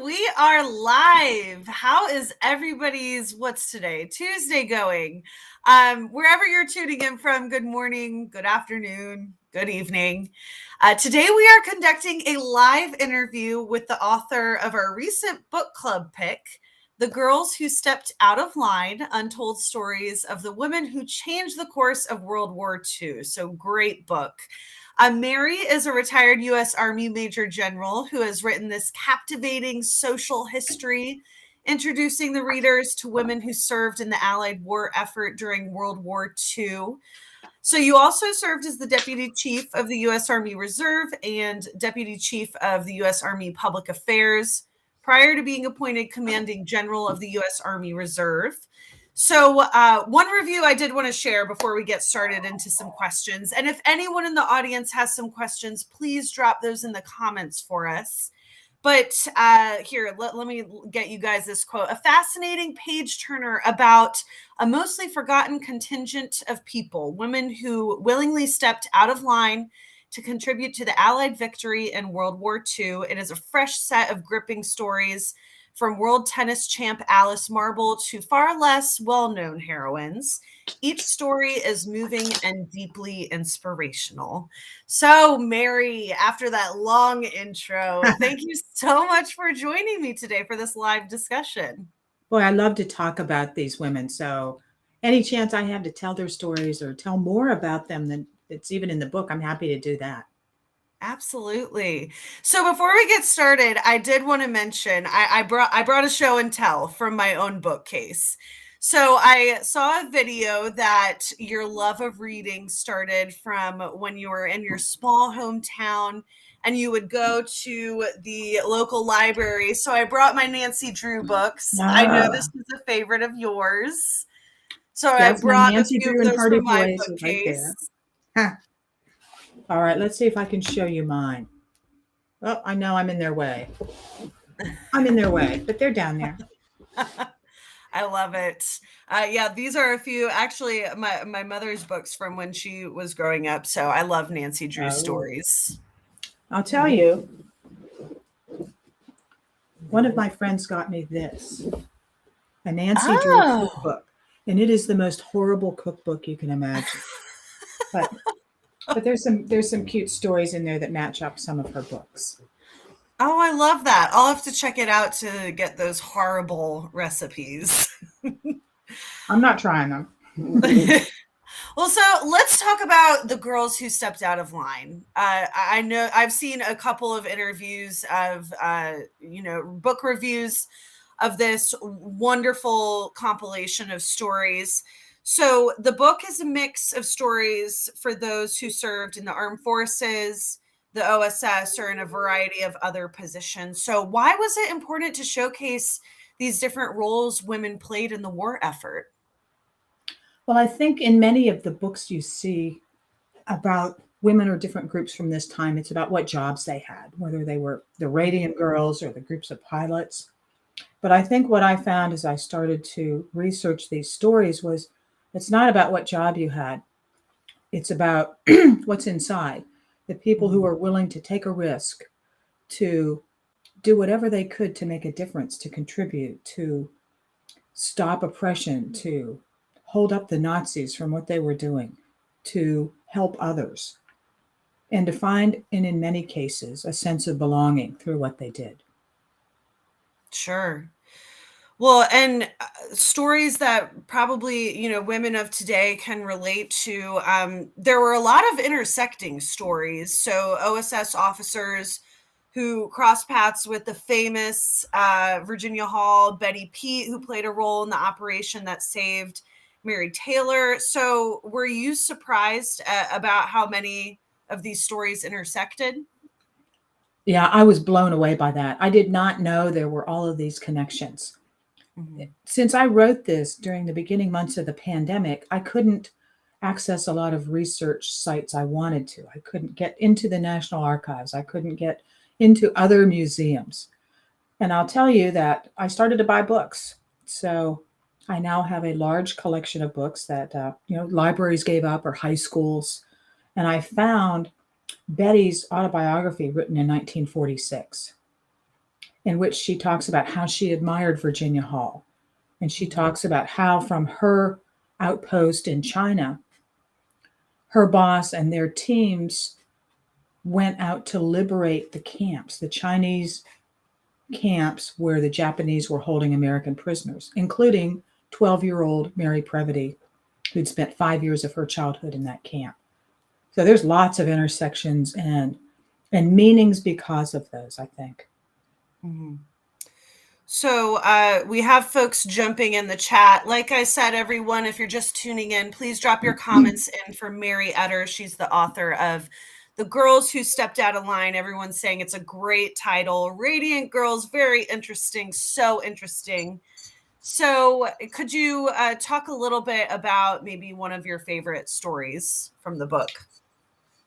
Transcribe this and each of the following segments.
we are live. How is everybody's, what's today? Tuesday going? Wherever you're tuning in from, good morning, good afternoon, good evening. Today we are conducting a live interview with the author of our recent book club pick, The Girls Who Stepped Out of Line, Untold Stories of the Women Who Changed the Course of World War II. So great book. Mary is a retired U.S. Army Major General who has written this captivating social history, introducing the readers to women who served in the Allied war effort during World War II. So you also served as the Deputy Chief of the U.S. Army Reserve and Deputy Chief of the U.S. Army Public Affairs prior to being appointed Commanding General of the U.S. Army Reserve. So one review I did want to share before we get started into some questions. And if anyone in the audience has some questions, please drop those in the comments for us. But here, let me get you guys this quote. A fascinating page turner about a mostly forgotten contingent of people, women who willingly stepped out of line to contribute to the Allied victory in World War II. It is a fresh set of gripping stories from world tennis champ Alice Marble to far less well-known heroines. Each story is moving and deeply inspirational. So, Mary, after that long intro, thank you so much for joining me today for this live discussion. Boy, I love to talk about these women. So any chance I have to tell their stories or tell more about them than it's even in the book, I'm happy to do that. Absolutely. So before we get started, I did want to mention I brought a show and tell from my own bookcase. So I saw a video that your love of reading started from when you were in your small hometown and you would go to the local library. So I brought my Nancy Drew books. I know this is a favorite of yours. So Yes, I brought my Nancy a few Drew of and those Hardy from my Boys are right bookcase. there. All right, let's see if I can show you mine. Oh, I know I'm in their way. I'm in their way, but they're down there. I love it. Yeah, these are a few, actually, my mother's books from when she was growing up. So I love Nancy Drew's stories. I'll tell you, one of my friends got me this, a Nancy Drew cookbook, and it is the most horrible cookbook you can imagine. But there's some cute stories in there that match up some of her books. Oh, I love that. I'll have to check it out to get those horrible recipes. I'm not trying them. Well, so let's talk about the girls who stepped out of line. I know I've seen a couple of interviews of, book reviews of this wonderful compilation of stories. So the book is a mix of stories for those who served in the armed forces, the OSS, or in a variety of other positions. So why was it important to showcase these different roles women played in the war effort? Well, I think in many of the books you see about women or different groups from this time, it's about what jobs they had, whether they were the radiant girls or the groups of pilots. But I think what I found as I started to research these stories was it's not about what job you had. It's about what's inside, the people who are willing to take a risk, to do whatever they could to make a difference, to contribute, to stop oppression, to hold up the Nazis from what they were doing, to help others, and to find, and in many cases, a sense of belonging through what they did. Sure. Well, and stories that probably, women of today can relate to. There were a lot of intersecting stories. So OSS officers who crossed paths with the famous Virginia Hall Betty Pete, who played a role in the operation that saved Mary Taylor. So were you surprised about how many of these stories intersected? Yeah, I was blown away by that. I did not know there were all of these connections. Mm-hmm. Since I wrote this during the beginning months of the pandemic, I couldn't access a lot of research sites I wanted to. I couldn't get into the National Archives. I couldn't get into other museums. And I'll tell you that I started to buy books. So I now have a large collection of books that libraries gave up or high schools. And I found Betty's autobiography written in 1946. in which she talks about how she admired Virginia Hall. And she Mhm. talks about how, from her outpost in China, her boss and their teams went out to liberate the camps, the Chinese camps where the Japanese were holding American prisoners, including 12-year-old Mary Previty, who'd spent 5 years of her childhood in that camp. So there's lots of intersections and meanings because of those, I think. Mhm. So we have folks jumping in the chat. Like I said, everyone, if you're just tuning in, please drop your comments in for Mary Eder. She's the author of The Girls Who Stepped Out of Line. Everyone's saying it's a great title. Radiant Girls, very interesting, so interesting. So could you talk a little bit about maybe one of your favorite stories from the book?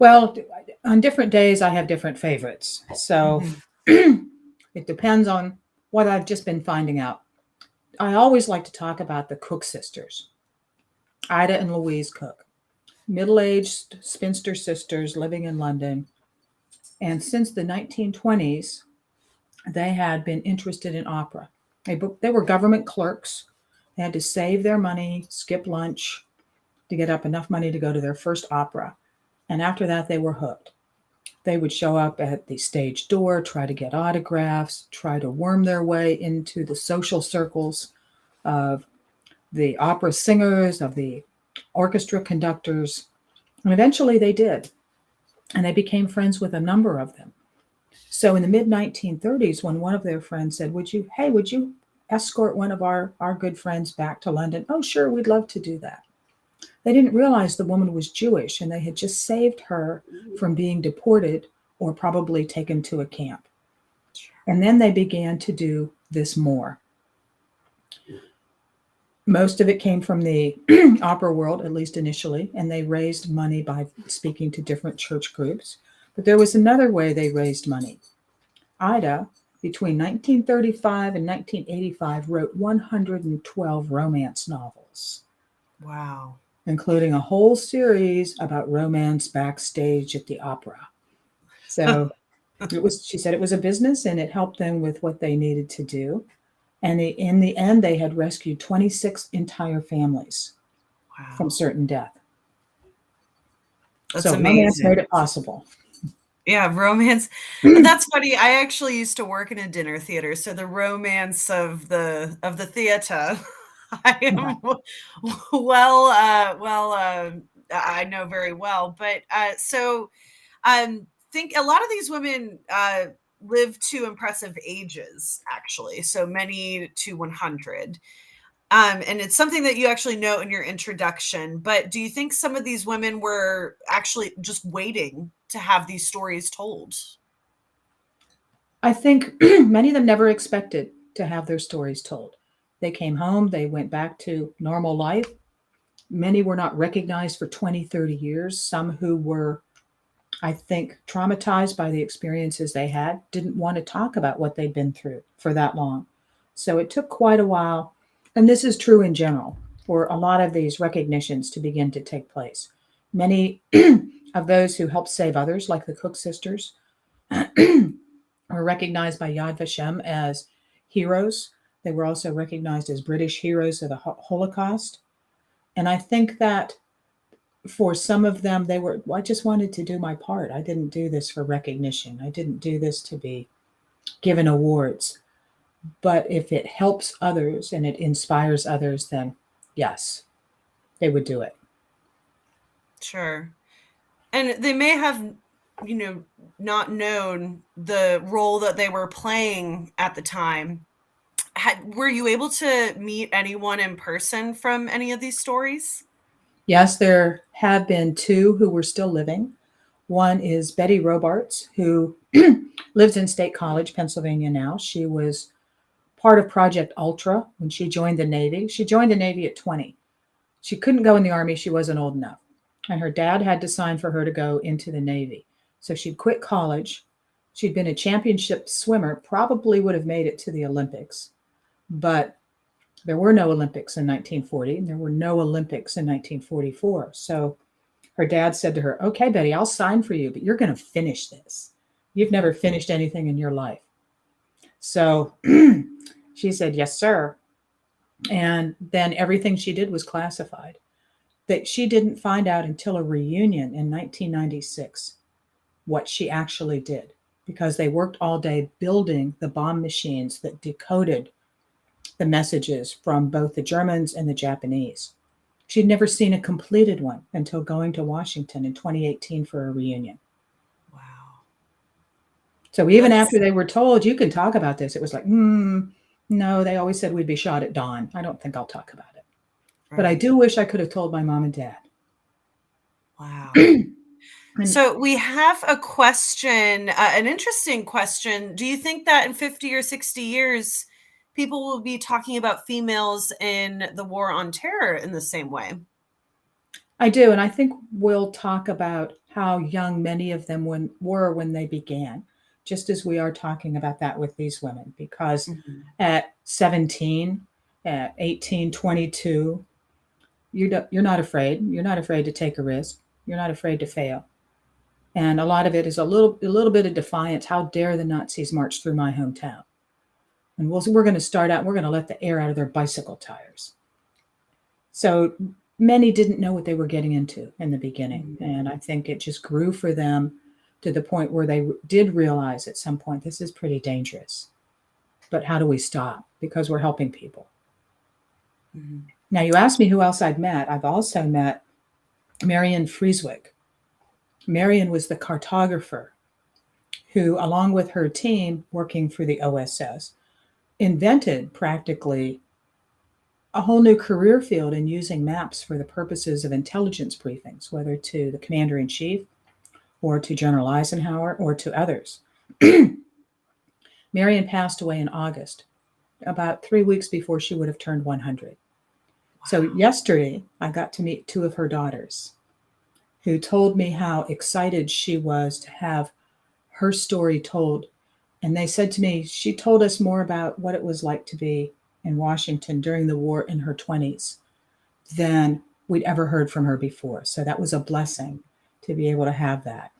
Well, on different days, I have different favorites. So it depends on what I've just been finding out. I always like to talk about the Cook sisters, Ida and Louise Cook, middle aged spinster sisters living in London. And since the 1920s, they had been interested in opera. They were government clerks. They had to save their money, skip lunch to get up enough money to go to their first opera. And after that, they were hooked. They would show up at the stage door, try to get autographs, try to worm their way into the social circles of the opera singers, of the orchestra conductors. And eventually they did. And they became friends with a number of them. So in the mid 1930s, when one of their friends said, would you escort one of our good friends back to London? Oh, sure, we'd love to do that. They didn't realize the woman was Jewish and they had just saved her from being deported or probably taken to a camp. And then they began to do this more. Most of it came from the opera world, at least initially, and they raised money by speaking to different church groups. But there was another way they raised money. Ida, between 1935 and 1985, wrote 112 romance novels. Wow. Including a whole series about romance backstage at the opera. So she said it was a business and it helped them with what they needed to do. And in the end, they had rescued 26 entire families from Wow. certain death. That's So romance made amazing. it possible. Yeah, romance. That's funny. I actually used to work in a dinner theater, so the romance of the theater, I am I know very well. But think a lot of these women live to impressive ages, actually. So many to 100. And it's something that you actually note in your introduction. But do you think some of these women were actually just waiting to have these stories told? I think many of them never expected to have their stories told. They came home, they went back to normal life. Many were not recognized for 20, 30 years. Some who were, I think, traumatized by the experiences they had didn't want to talk about what they'd been through for that long. So it took quite a while, and this is true in general, for a lot of these recognitions to begin to take place. Many of those who helped save others, like the Cook sisters, were recognized by Yad Vashem as heroes. They were also recognized as British heroes of the Holocaust. And I think that for some of them, I just wanted to do my part. I didn't do this for recognition. I didn't do this to be given awards. But if it helps others and it inspires others, then yes, they would do it. Sure. And they may have, not known the role that they were playing at the time. Were you able to meet anyone in person from any of these stories? Yes, there have been two who were still living. One is Betty Robarts, who lives in State College, Pennsylvania now. She was part of Project Ultra when she joined the Navy. She joined the Navy at 20. She couldn't go in the Army, she wasn't old enough. And her dad had to sign for her to go into the Navy. So she'd quit college. She'd been a championship swimmer, probably would have made it to the Olympics. But there were no Olympics in 1940, and there were no Olympics in 1944. So her dad said to her, "Okay, Betty, I'll sign for you, but you're going to finish this. You've never finished anything in your life." So she said, "Yes, sir." And then everything she did was classified. That she didn't find out until a reunion in 1996 what she actually did, because they worked all day building the bomb machines that decoded the messages from both the Germans and the Japanese. She'd never seen a completed one until going to Washington in 2018 for a reunion. Wow. So even That's after they were told, you can talk about this, it was like, no, they always said we'd be shot at dawn. I don't think I'll talk about it. But I right. do wish I could have told my mom and dad. Wow. And So we have a question, an interesting question. Do you think that in 50 or 60 years, people will be talking about females in the war on terror in the same way? I do. And I think we'll talk about how young many of them were when they began, just as we are talking about that with these women. Because Mhm. at 17, at 18, 22, you're not afraid. You're not afraid to take a risk. You're not afraid to fail. And a lot of it is a little bit of defiance. How dare the Nazis march through my hometown? And we're going to start out. We're going to let the air out of their bicycle tires. So many didn't know what they were getting into in the beginning, Mhm. and I think it just grew for them to the point where they did realize at some point this is pretty dangerous. But how do we stop? Because we're helping people. Mhm. Now, you asked me who else I'd met. I've also met Marion Frieswick. Marion was the cartographer who, along with her team working for the OSS, invented practically a whole new career field in using maps for the purposes of intelligence briefings, whether to the commander in chief or to General Eisenhower or to others. Marion passed away in August, about 3 weeks before she would have turned 100. So, Wow. yesterday, I got to meet two of her daughters who told me how excited she was to have her story told. And they said to me, she told us more about what it was like to be in Washington during the war in her 20s than we'd ever heard from her before. So that was a blessing to be able to have that.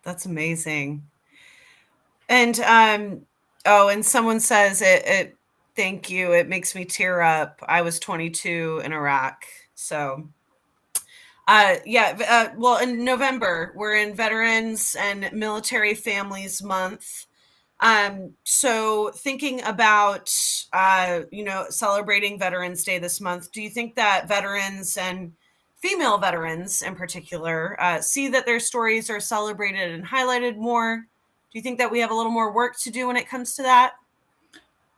That's amazing. And oh, and someone says it thank you. It makes me tear up. I was 22 in Iraq. So yeah, well, in November, we're in Veterans and Military Families Month. So thinking about celebrating Veterans Day this month, do you think that veterans and female veterans in particular see that their stories are celebrated and highlighted more? Do you think that we have a little more work to do when it comes to that?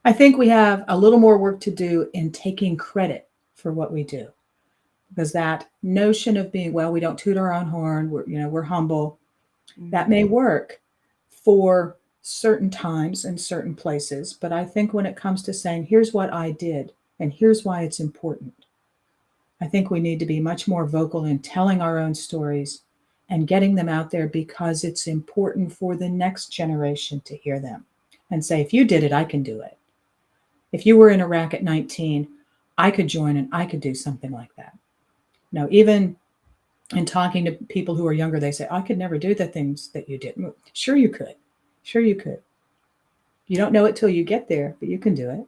I think we have a little more work to do in taking credit for what we do, because that notion of being, well, we don't toot our own horn, we're humble, that Mhm. may work for certain times and certain places. But I think when it comes to saying, here's what I did and here's why it's important, I think we need to be much more vocal in telling our own stories and getting them out there, because it's important for the next generation to hear them and say, if you did it, I can do it. If you were in Iraq at 19, I could join and I could do something like that. Now, even in talking to people who are younger, they say, I could never do the things that you did. Sure, you could. Sure, you could. You don't know it till you get there, but you can do it.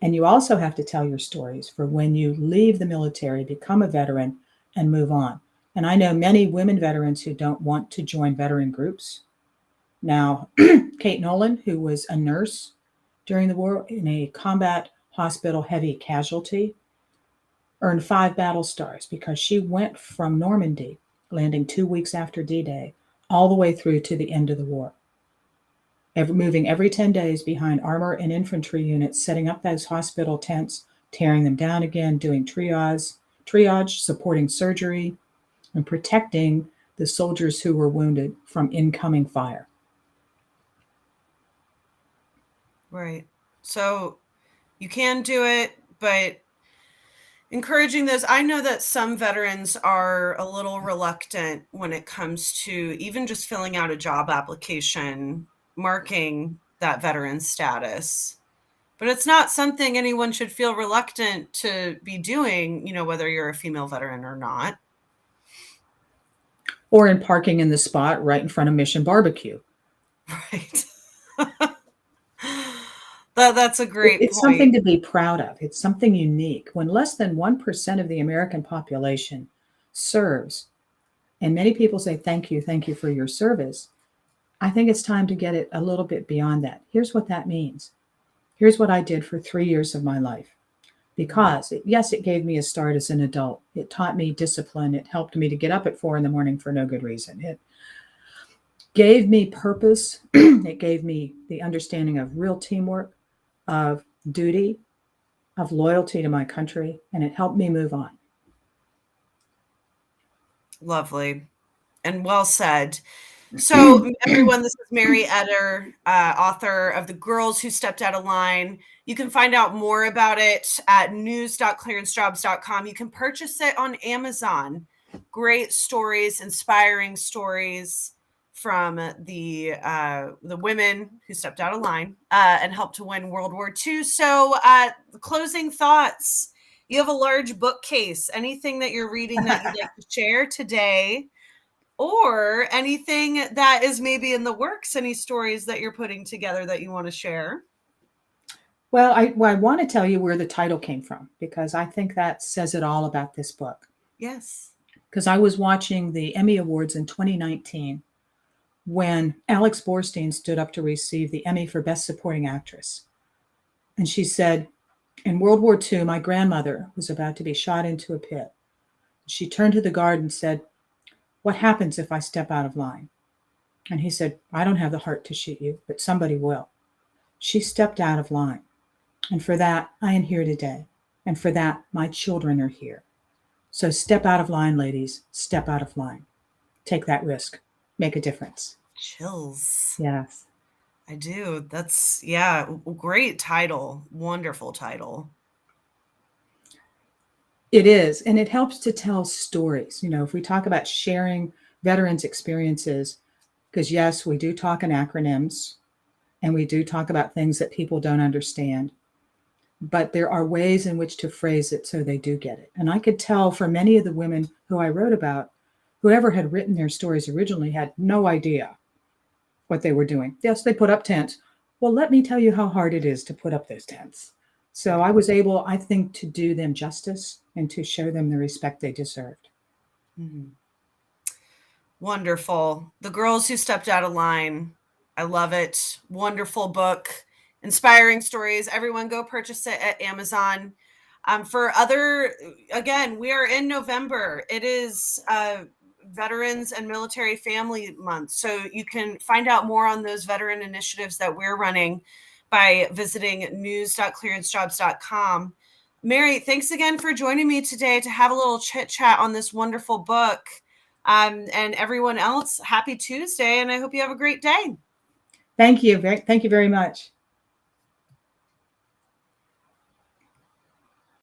And you also have to tell your stories for when you leave the military, become a veteran, and move on. And I know many women veterans who don't want to join veteran groups. Now, Kate Nolan, who was a nurse during the war in a combat hospital heavy casualty, earned 5 battle stars because she went from Normandy, landing 2 weeks after D Day, all the way through to the end of the war. Moving every 10 days behind armor and infantry units, setting up those hospital tents, tearing them down again, doing triage, supporting surgery, and protecting the soldiers who were wounded from incoming fire. Right. So you can do it, but encouraging those. I know that some veterans are a little reluctant when it comes to even just filling out a job application, marking that veteran status. But it's not something anyone should feel reluctant to be doing, whether you're a female veteran or not. Or in parking in the spot right in front of Mission Barbecue. Right. That's a great It's something point. to be proud of. It's something unique. When less than 1% of the American population serves, and many people say, thank you for your service, I think it's time to get it a little bit beyond that. Here's what that means. Here's what I did for 3 years of my life. Because, yes, it gave me a start as an adult. It taught me discipline. It helped me to get up at 4 in the morning for no good reason. It gave me purpose. It gave me the understanding of real teamwork, of duty, of loyalty to my country, and it helped me move on. Lovely and well said. So, everyone, this is Mary Eder, author of The Girls Who Stepped Out of Line. You can find out more about it at news.clearancejobs.com. You can purchase it on Amazon. Great stories, inspiring stories from the women who stepped out of line and helped to win World War II. So, closing thoughts. You have a large bookcase. Anything that you're reading that you'd like to share today? Or anything that is maybe in the works, any stories that you're putting together that you want to share? Well, I want to tell you where the title came from because I think that says it all about this book. Yes. Because I was watching the Emmy Awards in 2019 when Alex Borstein stood up to receive the Emmy for Best Supporting Actress. And she said, in World War II, my grandmother was about to be shot into a pit. She turned to the guard and said, "What happens if I step out of line?" And he said, "I don't have the heart to shoot you, but somebody will." She stepped out of line. And for that, I am here today. And for that, my children are here. So step out of line, ladies. Step out of line. Take that risk. Make a difference. Chills. Yes. I do. That's, yeah, great title. Wonderful title. It is. And it helps to tell stories. You know, if we talk about sharing veterans' experiences, because yes, we do talk in acronyms and we do talk about things that people don't understand, but there are ways in which to phrase it so they do get it. And I could tell for many of the women who I wrote about, whoever had written their stories originally had no idea what they were doing. Yes, they put up tents. Well, let me tell you how hard it is to put up those tents. So I was able, I think, to do them justice and to show them the respect they deserved. Mm-hmm. Wonderful. The Girls Who Stepped Out of Line. I love it. Wonderful book. Inspiring stories. Everyone go purchase it at Amazon. For other, again, we are in November. It is Veterans and Military Family Month. So you can find out more on those veteran initiatives that we're running by visiting news.clearancejobs.com. Mary, thanks again for joining me today to have a little chit chat on this wonderful book. And everyone else, happy Tuesday, and I hope you have a great day. Thank you. Thank you very much.